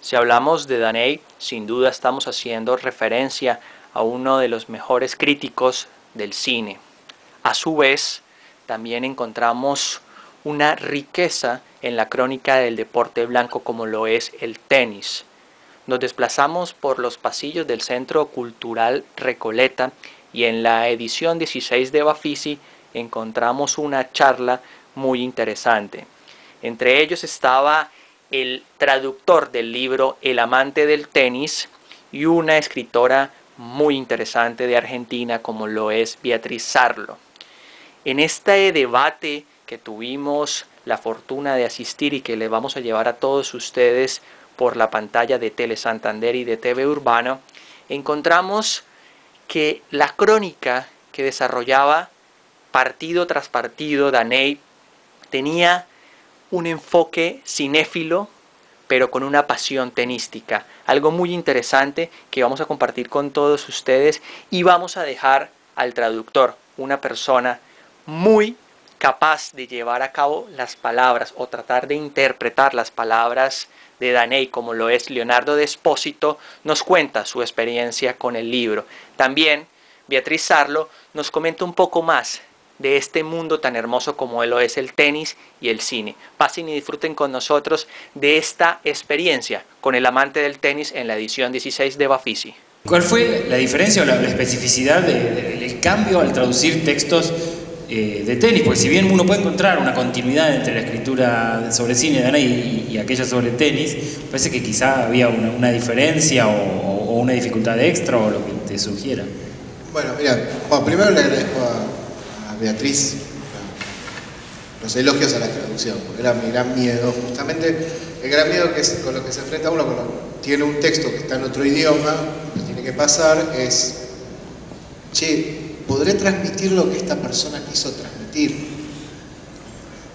Si hablamos de Daney, sin duda estamos haciendo referencia a uno de los mejores críticos del cine. A su vez, también encontramos una riqueza en la crónica del deporte blanco como lo es el tenis. Nos desplazamos por los pasillos del Centro Cultural Recoleta y en la edición 16 de Bafisi encontramos una charla muy interesante. Entre ellos estaba el traductor del libro El amante del tenis y una escritora muy interesante de Argentina como lo es Beatriz Sarlo. En este debate que tuvimos la fortuna de asistir y que le vamos a llevar a todos ustedes por la pantalla de Tele Santander y de TV Urbano, encontramos que la crónica que desarrollaba partido tras partido Daney tenía un enfoque cinéfilo, pero con una pasión tenística. Algo muy interesante que vamos a compartir con todos ustedes y vamos a dejar al traductor, una persona muy capaz de llevar a cabo las palabras o tratar de interpretar las palabras de Daney, como lo es Leonardo de Espósito, nos cuenta su experiencia con el libro. También Beatriz Sarlo nos comenta un poco más de este mundo tan hermoso como lo es el tenis y el cine. Pasen y disfruten con nosotros de esta experiencia con el amante del tenis en la edición 16 de Bafisi. ¿Cuál fue la diferencia o la especificidad del cambio al traducir textos de tenis? Porque si bien uno puede encontrar una continuidad entre la escritura sobre cine de Daney y aquella sobre tenis, parece que quizá había una diferencia o una dificultad extra o lo que te sugiera. Bueno, mira, primero le agradezco a Beatriz los elogios a la traducción, porque era mi gran miedo, justamente el gran miedo que es con lo que se enfrenta uno cuando tiene un texto que está en otro idioma, lo tiene que pasar, es, che, ¿podré transmitir lo que esta persona quiso transmitir?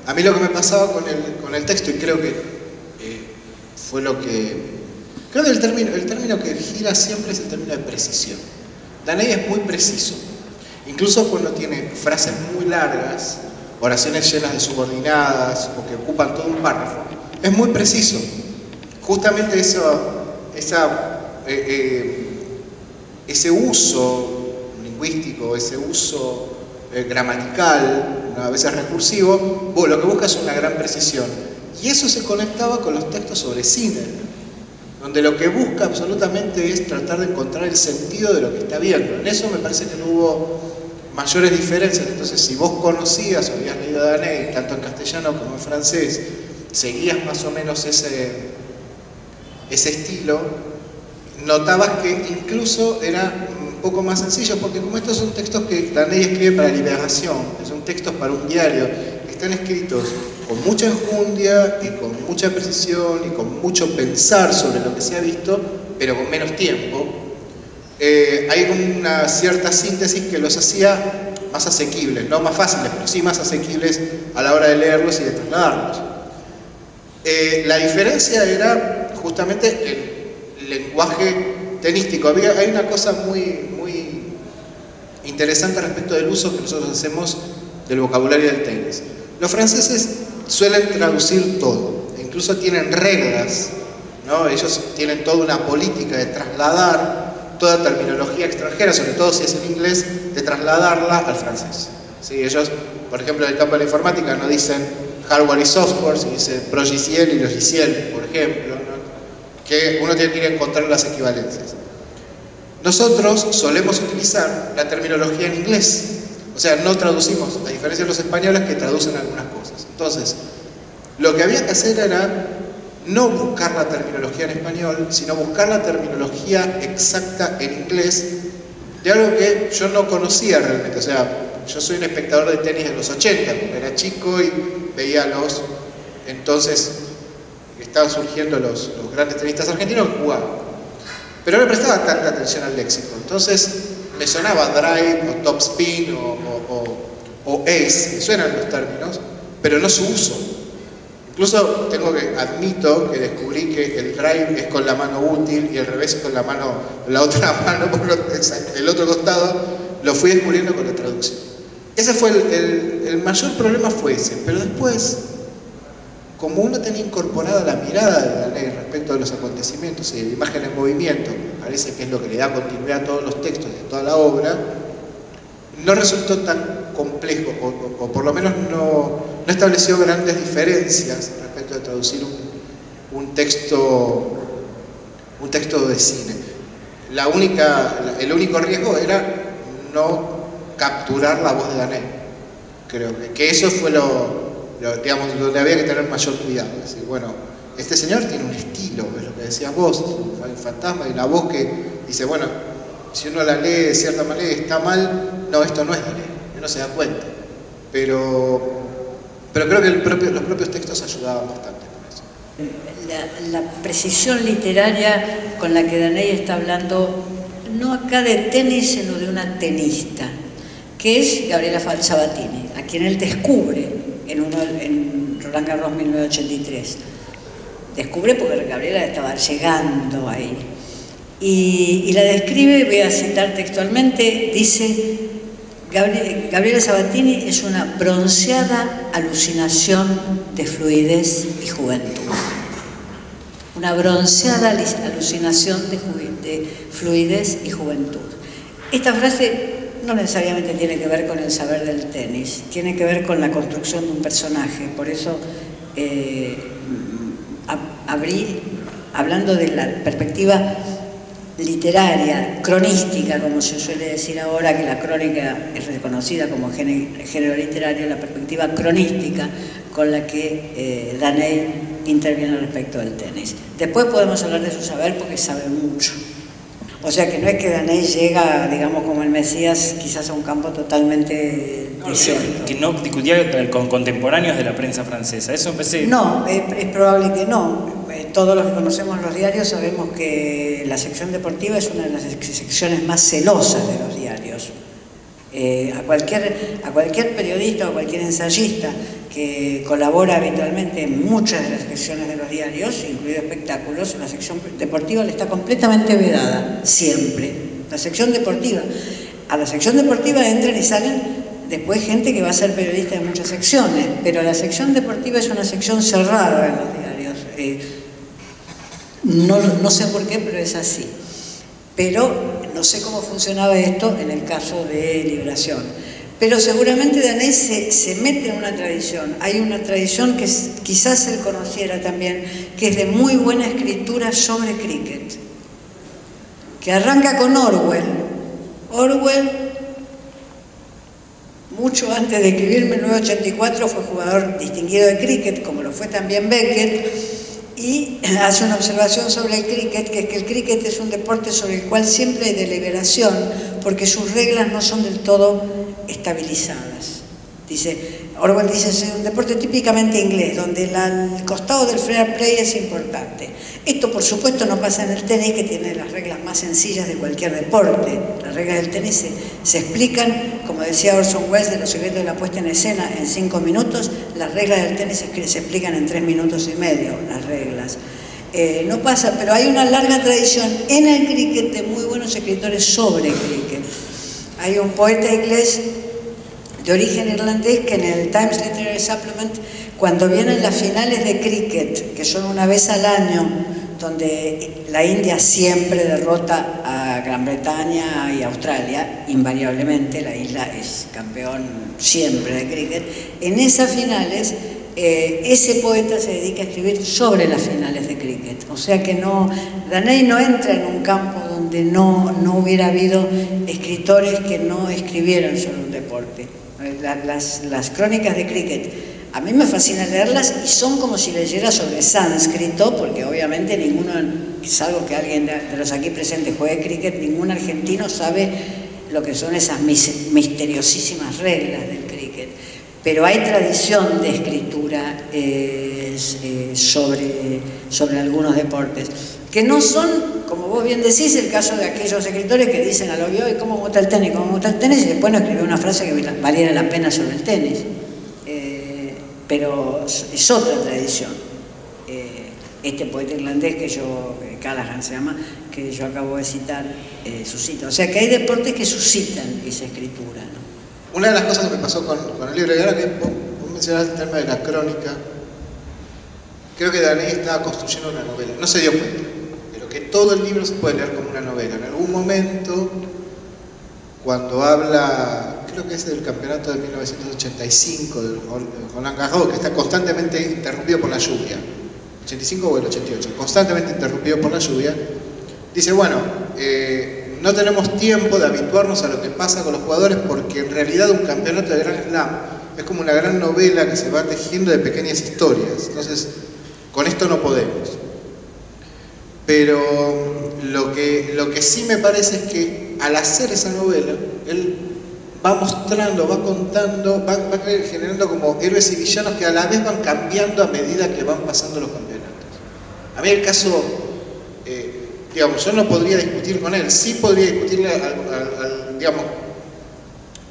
A mí lo que me pasaba con el texto, y creo que fue lo que... Creo que el término que gira siempre es el término de precisión. Daney es muy preciso. Incluso cuando tiene frases muy largas, oraciones llenas de subordinadas o que ocupan todo un párrafo, es muy preciso. Justamente ese uso lingüístico, ese uso gramatical, a veces recursivo, lo que busca es una gran precisión. Y eso se conectaba con los textos sobre cine, donde lo que busca absolutamente es tratar de encontrar el sentido de lo que está viendo. En eso me parece que no hubo mayores diferencias. Entonces, si vos conocías o habías leído a Daney, tanto en castellano como en francés, seguías más o menos ese estilo, notabas que incluso era un poco más sencillo, porque como estos son textos que Daney escribe para Liberación, son textos para un diario, que están escritos con mucha enjundia y con mucha precisión y con mucho pensar sobre lo que se ha visto, pero con menos tiempo, hay una cierta síntesis que los hacía más asequibles, no más fáciles, pero sí más asequibles a la hora de leerlos y de trasladarlos. La diferencia era justamente el lenguaje tenístico. Hay una cosa muy interesante respecto del uso que nosotros hacemos del vocabulario del tenis. Los franceses suelen traducir todo, e incluso tienen reglas, ¿no? Ellos tienen toda una política de trasladar toda terminología extranjera, sobre todo si es en inglés, de trasladarla al francés. ¿Sí? Ellos, por ejemplo, en el campo de la informática no dicen hardware y software, sino dicen progiciel y logiciel, por ejemplo, ¿no? Que uno tiene que ir a encontrar las equivalencias. Nosotros solemos utilizar la terminología en inglés, o sea, no traducimos, a diferencia de los españoles que traducen algunas cosas. Entonces, lo que había que hacer era no buscar la terminología en español, sino buscar la terminología exacta en inglés de algo que yo no conocía realmente. O sea, yo soy un espectador de tenis de los 80, porque era chico y veía entonces estaban surgiendo los grandes tenistas argentinos que jugaban. Pero no le prestaba tanta atención al léxico. Entonces me sonaba drive o top spin o ace, me suenan los términos, pero no su uso. Incluso admito que descubrí que el drive es con la mano útil y el revés es con la otra mano, por el otro costado, lo fui descubriendo con la traducción. Ese fue el mayor problema fue ese, pero después como uno tenía incorporada la mirada de Daney respecto de los acontecimientos y de la imagen en movimiento, que parece que es lo que le da continuidad a todos los textos y a toda la obra, no resultó tan complejo, o por lo menos no estableció grandes diferencias respecto de traducir un texto de cine. El único riesgo era no capturar la voz de Daney. Creo que eso fue digamos, donde había que tener mayor cuidado. Es decir, bueno, este señor tiene un estilo, es lo que decías vos, hay un fantasma y una voz que dice, bueno, si uno la lee de cierta manera y está mal, no, esto no es Daney, uno se da cuenta. Pero creo que los propios textos ayudaban bastante con eso. La precisión literaria con la que Daney está hablando, no acá de tenis, sino de una tenista, que es Gabriela Sabatini, a quien él descubre en Roland Garros 1983. Descubre porque Gabriela estaba llegando ahí. Y la describe, voy a citar textualmente, dice: Gabriela Sabatini es una bronceada alucinación de fluidez y juventud. Una bronceada alucinación de fluidez y juventud. Esta frase no necesariamente tiene que ver con el saber del tenis, tiene que ver con la construcción de un personaje. Por eso abrí hablando de la perspectiva literaria, cronística, como se suele decir ahora, que la crónica es reconocida como género literario, la perspectiva cronística con la que Daney interviene respecto del tenis. Después podemos hablar de su saber porque sabe mucho. O sea que no es que Daney llega, digamos, como el Mesías, quizás a un campo totalmente desierto. Que no discutía con contemporáneos de la prensa francesa, eso empecé... No, es probable que no. Todos los que conocemos los diarios sabemos que la sección deportiva es una de las secciones más celosas de los diarios. A cualquier periodista o cualquier ensayista que colabora habitualmente en muchas de las secciones de los diarios, incluidos espectáculos, la sección deportiva le está completamente vedada, siempre. La sección deportiva. A la sección deportiva entran y salen después gente que va a ser periodista de muchas secciones, pero la sección deportiva es una sección cerrada en los diarios. No sé por qué, pero es así. Pero no sé cómo funcionaba esto en el caso de Liberación. Pero seguramente Daney se mete en una tradición. Hay una tradición que quizás él conociera también, que es de muy buena escritura sobre cricket, que arranca con Orwell. Orwell, mucho antes de escribir 1984, fue jugador distinguido de cricket, como lo fue también Beckett, y hace una observación sobre el cricket, que es que el cricket es un deporte sobre el cual siempre hay deliberación, porque sus reglas no son del todo estabilizadas. Orwell dice, es un deporte típicamente inglés, donde el costado del fair play es importante. Esto, por supuesto, no pasa en el tenis, que tiene las reglas más sencillas de cualquier deporte. Las reglas del tenis se explican, como decía Orson Welles, de Los secretos de la puesta en escena, en 5 minutos. Las reglas del tenis se explican en 3 minutos y medio, las reglas. No pasa, pero hay una larga tradición en el cricket de muy buenos escritores sobre cricket. Hay un poeta inglés de origen irlandés que en el Times Literary Supplement, cuando vienen las finales de cricket, que son una vez al año, donde la India siempre derrota a Gran Bretaña y Australia, invariablemente, la isla es campeón siempre de cricket, en esas finales ese poeta se dedica a escribir sobre las finales de cricket. O sea que Daney no entra en un campo donde no hubiera habido escritores que no escribieran sobre un deporte. Las crónicas de cricket, a mí me fascina leerlas y son como si leyera sobre sánscrito, porque obviamente ninguno, salvo que alguien de los aquí presentes juegue cricket, ningún argentino sabe lo que son esas misteriosísimas reglas del cricket. Pero hay tradición de escritura sobre algunos deportes, que no son, como vos bien decís, el caso de aquellos escritores que dicen a lo vio, ¿y cómo me gusta el tenis? ¿Cómo me gusta el tenis? Y después no escribió una frase que valiera la pena sobre el tenis. Pero es otra tradición. Este poeta irlandés Callaghan se llama, que yo acabo de citar, suscita. O sea que hay deportes que suscitan esa escritura, ¿no? Una de las cosas que me pasó con el libro, y ahora que vos mencionaste el tema de la crónica, creo que Daney estaba construyendo una novela, no se dio cuenta, pero que todo el libro se puede leer como una novela. En algún momento, cuando habla, creo que es del campeonato de 1985 del Roland Garros, que está constantemente interrumpido por la lluvia, 85 o el 88, constantemente interrumpido por la lluvia, dice, bueno, no tenemos tiempo de habituarnos a lo que pasa con los jugadores porque en realidad un campeonato de Grand Slam es como una gran novela que se va tejiendo de pequeñas historias. Entonces, con esto no podemos. Pero lo que sí me parece es que al hacer esa novela, él va mostrando, va contando, va generando como héroes y villanos que a la vez van cambiando a medida que van pasando los campeonatos. A mí el caso, digamos, yo no podría discutir con él, sí podría discutirle digamos,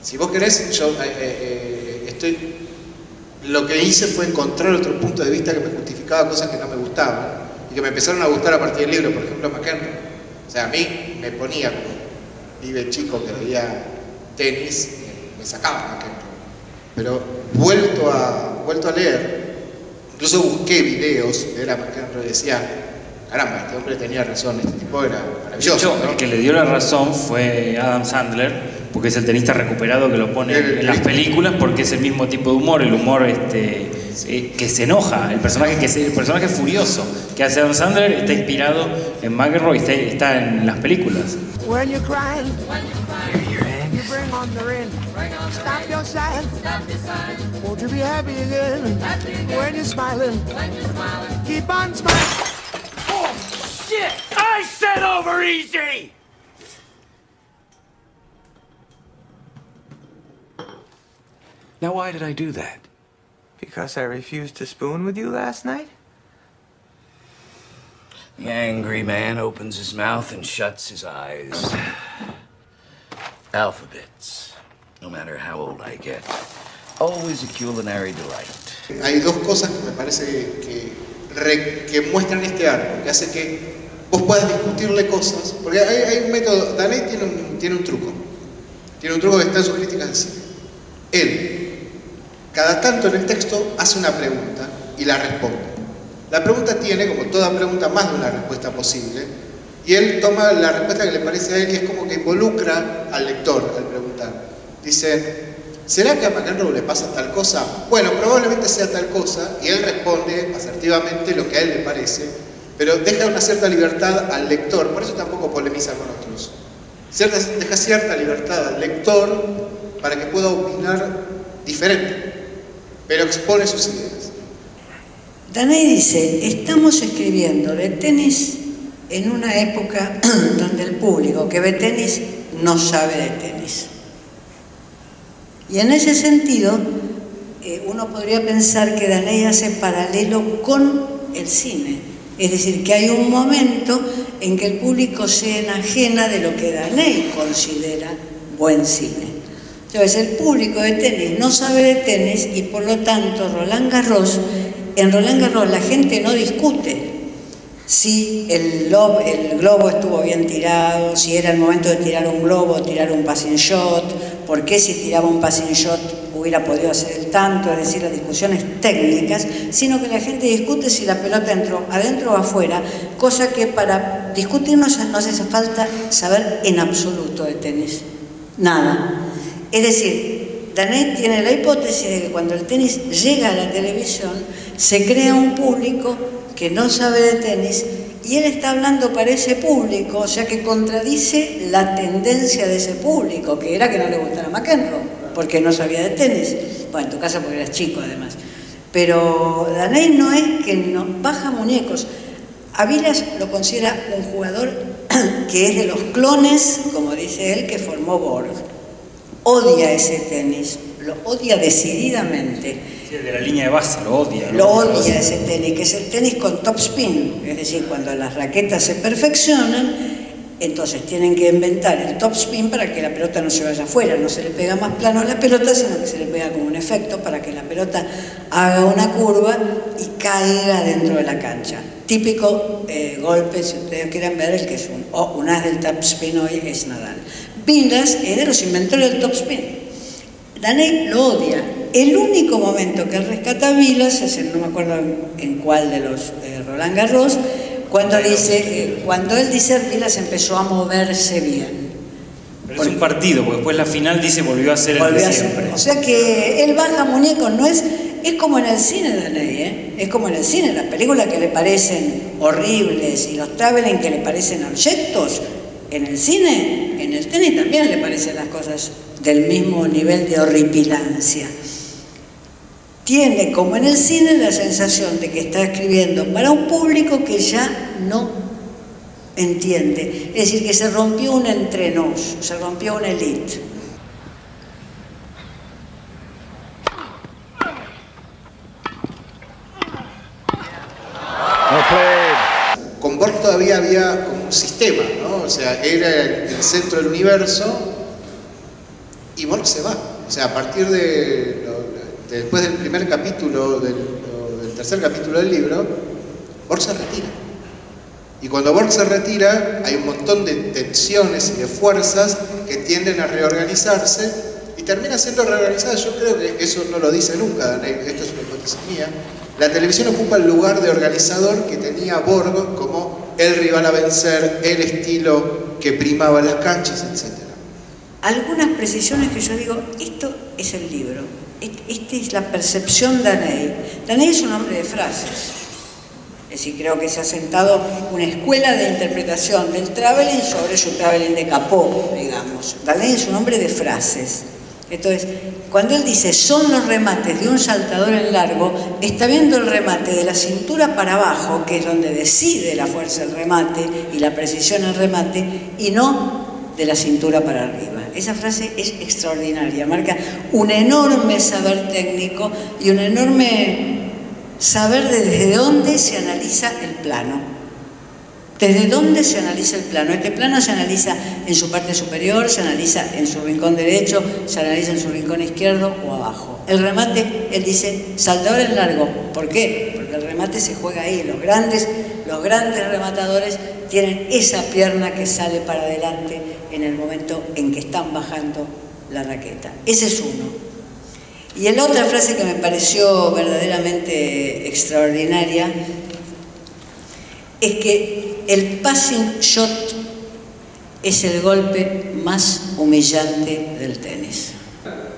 si vos querés, yo lo que hice fue encontrar otro punto de vista que me justificaba cosas que no me gustaban y que me empezaron a gustar a partir del libro, por ejemplo McEnroe. O sea, a mí me ponía como pibe chico que veía tenis, me sacaba McEnroe. Pero vuelto a leer, incluso busqué videos de la McEnroe y decía, caramba, este hombre tenía razón, este tipo era maravilloso, ¿no? El que le dio la razón fue Adam Sandler, porque es el tenista recuperado que lo pone en las películas, porque es el mismo tipo de humor, el humor que se enoja, el personaje furioso que hace Adam Sandler está inspirado en McEnroe y está en las películas. When you're crying, you bring on the rain. Stop your sighing. Won't you be happy again? When you're smiling, keep on smiling. Oh, shit! I said over easy! Now, why did I do that? Because I refused to spoon with you last night? The angry man opens his mouth and shuts his eyes. Alphabets, no matter how old I get, always a culinary delight. Hay dos cosas que me parece que muestran este arco, que hace que vos puedas discutirle cosas, porque hay un método. Daney tiene un truco. Tiene un truco que está en sus críticas al cine. Él, cada tanto en el texto, hace una pregunta y la responde. La pregunta tiene, como toda pregunta, más de una respuesta posible, y él toma la respuesta que le parece a él y es como que involucra al lector al preguntar. Dice, ¿será que a McEnroe le pasa tal cosa? Bueno, probablemente sea tal cosa, y él responde asertivamente lo que a él le parece, pero deja una cierta libertad al lector, por eso tampoco polemiza con otros. Deja cierta libertad al lector para que pueda opinar diferente, pero expone sus ideas. Daney dice, estamos escribiendo de tenis en una época donde el público que ve tenis no sabe de tenis. Y en ese sentido, uno podría pensar que Daney hace paralelo con el cine. Es decir, que hay un momento en que el público se enajena de lo que Daney considera buen cine. Entonces, el público de tenis no sabe de tenis y por lo tanto en Roland Garros la gente no discute si el globo estuvo bien tirado, si era el momento de tirar un globo o tirar un passing shot, por qué si tiraba un passing shot hubiera podido hacer el tanto, es decir, las discusiones técnicas, sino que la gente discute si la pelota entró adentro o afuera, cosa que para discutir no hace falta saber en absoluto de tenis, nada. Es decir, Daney tiene la hipótesis de que cuando el tenis llega a la televisión se crea un público que no sabe de tenis y él está hablando para ese público, o sea que contradice la tendencia de ese público, que era que no le gustara McEnroe, porque no sabía de tenis. Bueno, en tu caso porque eras chico además. Pero Daney no es que no baja muñecos. A Vilas lo considera un jugador que es de los clones, como dice él, que formó Borg. Odia ese tenis, lo odia decididamente. Sí, de la línea de base, lo odia. Lo odia ese tenis, que es el tenis con top spin, es decir, cuando las raquetas se perfeccionan, entonces tienen que inventar el top spin para que la pelota no se vaya afuera, no se le pega más plano a la pelota, sino que se le pega como un efecto para que la pelota haga una curva y caiga dentro de la cancha. Típico golpe, si ustedes quieren ver, el que es un as del top spin hoy es Nadal. Vilas es de los inventores del top spin. Daney lo odia. El único momento que él rescata a Vilas es no me acuerdo en cuál de los Roland Garros, cuando él dice Vilas empezó a moverse bien. Pero es un partido, porque después la final dice volvió a ser el de siempre. O sea que él baja muñecos, no es como en el cine, Daney, es como en el cine, las películas que le parecen horribles y los traveling que le parecen abyectos, en el cine, en el tenis también le parecen las cosas del mismo nivel de horripilancia. Tiene, como en el cine, la sensación de que está escribiendo para un público que ya no entiende. Es decir, que se rompió un entre nos, se rompió una élite. Con Borges todavía había como un sistema, ¿no? O sea, era el centro del universo y Borges se va. O sea, a partir después del primer capítulo, del tercer capítulo del libro, Borges se retira. Y cuando Borges se retira, hay un montón de tensiones y de fuerzas que tienden a reorganizarse y termina siendo reorganizada. Yo creo que eso no lo dice nunca, Daney, esto es una hipótesis mía. La televisión ocupa el lugar de organizador que tenía Borges como el rival a vencer, el estilo que primaba en las canchas, etc. Algunas precisiones que yo digo, esto es el libro, esta es la percepción de Daney. Daney es un hombre de frases, es decir, creo que se ha sentado una escuela de interpretación del traveling sobre su traveling de Capó, digamos. Daney es un hombre de frases. Entonces, cuando él dice son los remates de un saltador en largo, está viendo el remate de la cintura para abajo, que es donde decide la fuerza del remate y la precisión del remate, y no de la cintura para arriba. Esa frase es extraordinaria, marca un enorme saber técnico y un enorme saber desde dónde se analiza el plano. ¿Desde dónde se analiza el plano? Este plano se analiza en su parte superior, se analiza en su rincón derecho, se analiza en su rincón izquierdo o abajo. El remate, él dice, saltador en largo. ¿Por qué? Porque el remate se juega ahí. Los grandes rematadores tienen esa pierna que sale para adelante en el momento en que están bajando la raqueta. Ese es uno. Y la otra frase que me pareció verdaderamente extraordinaria es que el passing shot es el golpe más humillante del tenis.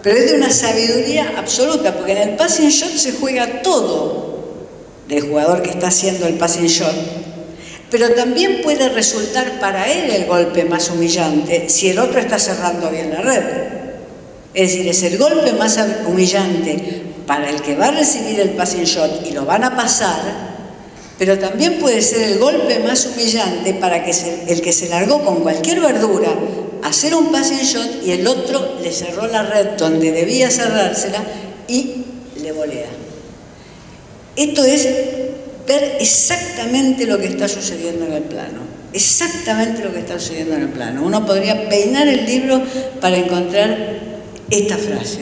Pero es de una sabiduría absoluta, porque en el passing shot se juega todo del jugador que está haciendo el passing shot, pero también puede resultar para él el golpe más humillante si el otro está cerrando bien la red. Es decir, es el golpe más humillante para el que va a recibir el passing shot y lo van a pasar, pero también puede ser el golpe más humillante para el que se largó con cualquier verdura a hacer un passing shot y el otro le cerró la red donde debía cerrársela y le volea. Esto es ver exactamente lo que está sucediendo en el plano. Exactamente lo que está sucediendo en el plano. Uno podría peinar el libro para encontrar esta frase.